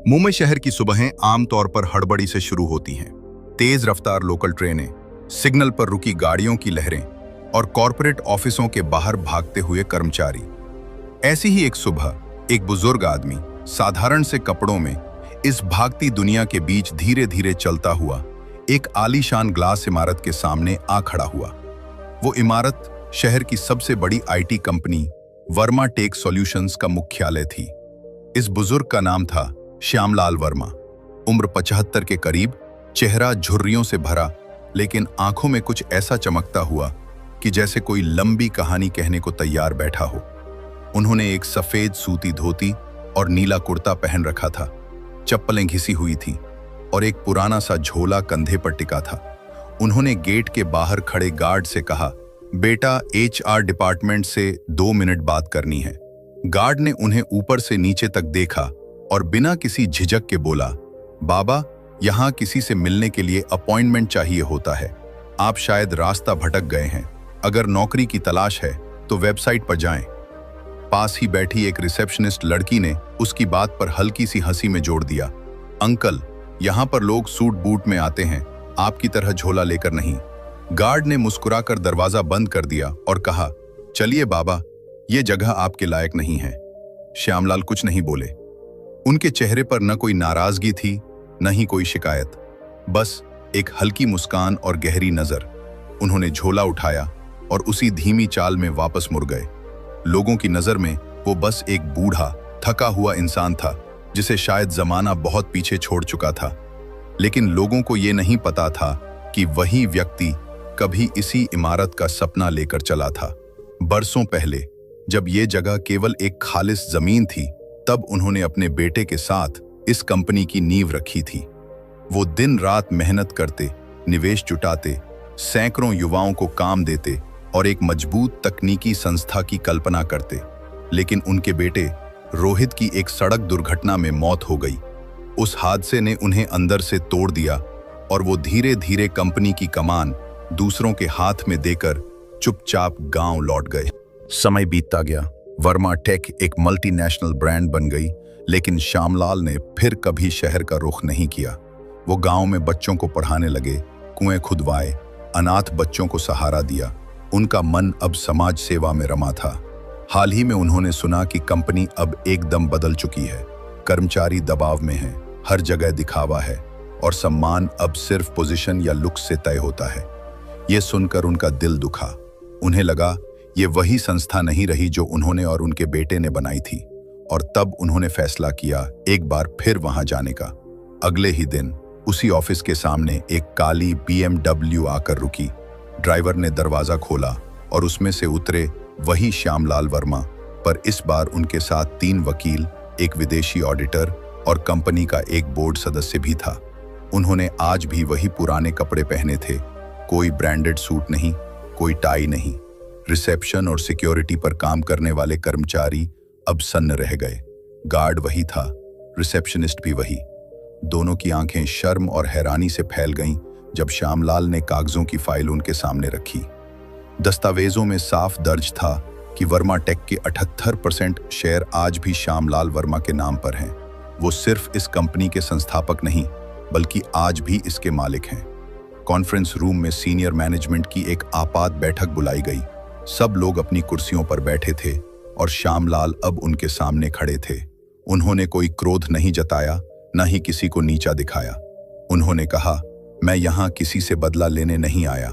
मुंबई शहर की सुबहें आमतौर पर हड़बड़ी से शुरू होती हैं। तेज रफ्तार लोकल ट्रेनें, सिग्नल पर रुकी गाड़ियों की लहरें और कॉरपोरेट ऑफिसों के बाहर भागते हुए कर्मचारी। ऐसी ही एक सुबह एक बुजुर्ग आदमी साधारण से कपड़ों में इस भागती दुनिया के बीच धीरे धीरे चलता हुआ एक आलीशान ग्लास इमारत के सामने आ खड़ा हुआ। वो इमारत शहर की सबसे बड़ी IT company Verma tech solutions का मुख्यालय थी। इस बुजुर्ग का नाम था श्यामलाल वर्मा। उम्र 75 के करीब, चेहरा झुर्रियों से भरा, लेकिन आंखों में कुछ ऐसा चमकता हुआ कि जैसे कोई लंबी कहानी कहने को तैयार बैठा हो। उन्होंने एक सफेद सूती धोती और नीला कुर्ता पहन रखा था, चप्पलें घिसी हुई थीं और एक पुराना सा झोला कंधे पर टिका था। उन्होंने गेट के बाहर खड़े गार्ड से कहा, बेटा, HR डिपार्टमेंट से 2 मिनट बात करनी है। गार्ड ने उन्हें ऊपर से नीचे तक देखा और बिना किसी झिझक के बोला, बाबा, यहाँ किसी से मिलने के लिए अपॉइंटमेंट चाहिए होता है। आप शायद रास्ता भटक गए हैं। अगर नौकरी की तलाश है तो वेबसाइट पर जाएं। पास ही बैठी एक रिसेप्शनिस्ट लड़की ने उसकी बात पर हल्की सी हंसी में जोड़ दिया, अंकल, यहाँ पर लोग सूट बूट में आते हैं, आपकी तरह झोला लेकर नहीं। गार्ड ने मुस्कुराकर दरवाजा बंद कर दिया और कहा, चलिए बाबा, ये जगह आपके लायक नहीं है। श्यामलाल कुछ नहीं बोले। उनके चेहरे पर न कोई नाराजगी थी, न ही कोई शिकायत, बस एक हल्की मुस्कान और गहरी नजर। उन्होंने झोला उठाया और उसी धीमी चाल में वापस मुड़ गए। लोगों की नजर में वो बस एक बूढ़ा, थका हुआ इंसान था जिसे शायद जमाना बहुत पीछे छोड़ चुका था। लेकिन लोगों को ये नहीं पता था कि वही व्यक्ति कभी इसी इमारत का सपना लेकर चला था। बरसों पहले, जब ये जगह केवल एक खालिस जमीन थी, तब उन्होंने अपने बेटे के साथ इस कंपनी की नींव रखी थी। वो दिन रात मेहनत करते, निवेश जुटाते, सैकड़ों युवाओं को काम देते और एक मजबूत तकनीकी संस्था की कल्पना करते। लेकिन उनके बेटे रोहित की एक सड़क दुर्घटना में मौत हो गई। उस हादसे ने उन्हें अंदर से तोड़ दिया और वो धीरे धीरे कंपनी की कमान दूसरों के हाथ में देकर चुपचाप गांव लौट गए। समय बीतता गया, वर्मा टेक एक मल्टीनेशनल ब्रांड बन गई, लेकिन श्यामलाल ने फिर कभी शहर का रुख नहीं किया। वो गांव में बच्चों को पढ़ाने लगे, कुएं खुदवाए, अनाथ बच्चों को सहारा दिया। उनका मन अब समाज सेवा में रमा था। हाल ही में उन्होंने सुना कि कंपनी अब एकदम बदल चुकी है। कर्मचारी दबाव में हैं, हर जगह दिखावा है और सम्मान अब सिर्फ पोजीशन या लुक से तय होता है। ये सुनकर उनका दिल दुखा। उन्हें लगा ये वही संस्था नहीं रही जो उन्होंने और उनके बेटे ने बनाई थी, और तब उन्होंने फैसला किया एक बार फिर वहां जाने का। अगले ही दिन उसी ऑफिस के सामने एक काली BMW आकर रुकी। ड्राइवर ने दरवाजा खोला और उसमें से उतरे वही श्यामलाल वर्मा, पर इस बार उनके साथ 3 वकील, एक विदेशी ऑडिटर और कंपनी का एक बोर्ड सदस्य भी था। उन्होंने आज भी वही पुराने कपड़े पहने थे, कोई ब्रांडेड सूट नहीं, कोई टाई नहीं। रिसेप्शन और सिक्योरिटी पर काम करने वाले कर्मचारी अब सन्न रह गए। गार्ड वही था, रिसेप्शनिस्ट भी वही। दोनों की आंखें शर्म और हैरानी से फैल गईं जब श्यामलाल ने कागजों की फाइल उनके सामने रखी। दस्तावेजों में साफ दर्ज था कि वर्मा टेक के 78% शेयर आज भी श्यामलाल वर्मा के नाम पर हैं। वो सिर्फ इस कंपनी के संस्थापक नहीं, बल्कि आज भी इसके मालिक हैं। कॉन्फ्रेंस रूम में सीनियर मैनेजमेंट की एक आपात बैठक बुलाई गई। सब लोग अपनी कुर्सियों पर बैठे थे और श्यामलाल अब उनके सामने खड़े थे। उन्होंने कोई क्रोध नहीं जताया, न ही किसी को नीचा दिखाया। उन्होंने कहा, मैं यहाँ किसी से बदला लेने नहीं आया।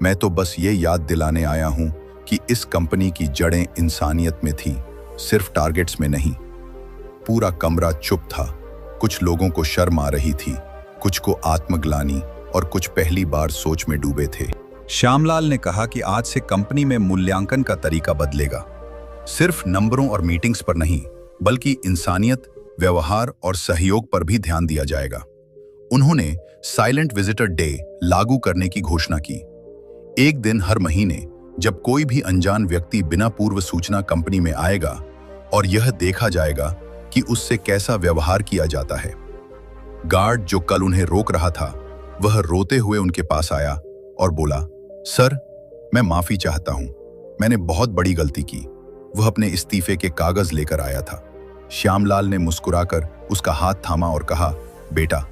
मैं तो बस ये याद दिलाने आया हूँ कि इस कंपनी की जड़ें इंसानियत में थीं, सिर्फ टारगेट्स में नहीं। पूरा कमरा चुप था। कुछ लोगों को शर्म आ रही थी, कुछ को आत्मग्लानि और कुछ पहली बार सोच में डूबे थे। श्यामलाल ने कहा कि आज से कंपनी में मूल्यांकन का तरीका बदलेगा। सिर्फ नंबरों और मीटिंग्स पर नहीं, बल्कि इंसानियत, व्यवहार और सहयोग पर भी ध्यान दिया जाएगा। उन्होंने साइलेंट विजिटर डे लागू करने की घोषणा की। एक दिन हर महीने जब कोई भी अनजान व्यक्ति बिना पूर्व सूचना कंपनी में आएगा और यह देखा जाएगा कि उससे कैसा व्यवहार किया जाता है। गार्ड जो कल उन्हें रोक रहा था, वह रोते हुए उनके पास आया और बोला, सर, मैं माफी चाहता हूं, मैंने बहुत बड़ी गलती की। वह अपने इस्तीफे के कागज लेकर आया था। श्यामलाल ने मुस्कुराकर उसका हाथ थामा और कहा, बेटा,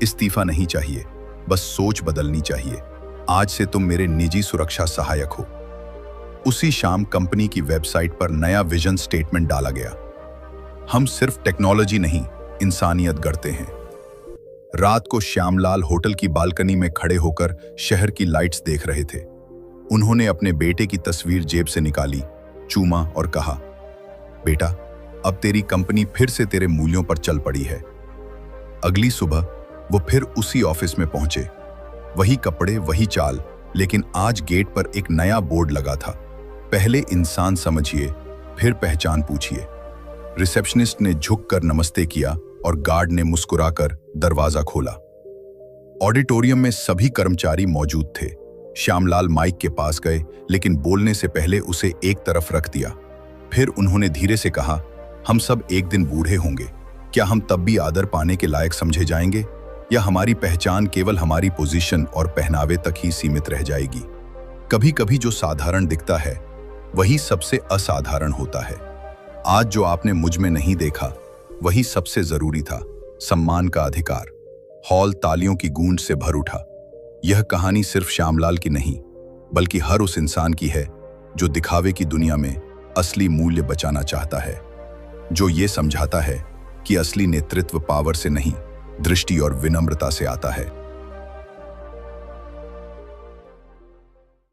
इस्तीफा नहीं चाहिए, बस सोच बदलनी चाहिए। आज से तुम मेरे निजी सुरक्षा सहायक हो। उसी शाम कंपनी की वेबसाइट पर नया विजन स्टेटमेंट डाला गया। हम सिर्फ टेक्नोलॉजी नहीं, इंसानियत गढ़ते हैं। रात को श्यामलाल होटल की बालकनी में खड़े होकर शहर की लाइट्स देख रहे थे। उन्होंने अपने बेटे की तस्वीर जेब से निकाली, चूमा और कहा, बेटा, अब तेरी कंपनी फिर से तेरे मूल्यों पर चल पड़ी है। अगली सुबह वो फिर उसी ऑफिस में पहुंचे। वही कपड़े, वही चाल, लेकिन आज गेट पर एक नया बोर्ड लगा था, पहले इंसान समझिए, फिर पहचान पूछिए। रिसेप्शनिस्ट ने झुककर नमस्ते किया और गार्ड ने मुस्कुराकर दरवाजा खोला। ऑडिटोरियम में सभी कर्मचारी मौजूद थे। श्यामलाल माइक के पास गए, लेकिन बोलने से पहले उसे एक तरफ रख दिया। फिर उन्होंने धीरे से कहा, हम सब एक दिन बूढ़े होंगे। क्या हम तब भी आदर पाने के लायक समझे जाएंगे, या हमारी पहचान केवल हमारी पोजीशन और पहनावे तक ही सीमित रह जाएगी? कभी कभी जो साधारण दिखता है वही सबसे असाधारण होता है। आज जो आपने मुझ में नहीं देखा वही सबसे जरूरी था, सम्मान का अधिकार। हॉल तालियों की गूंज से भर उठा। यह कहानी सिर्फ श्यामलाल की नहीं, बल्कि हर उस इंसान की है जो दिखावे की दुनिया में असली मूल्य बचाना चाहता है, जो ये समझाता है कि असली नेतृत्व पावर से नहीं, दृष्टि और विनम्रता से आता है।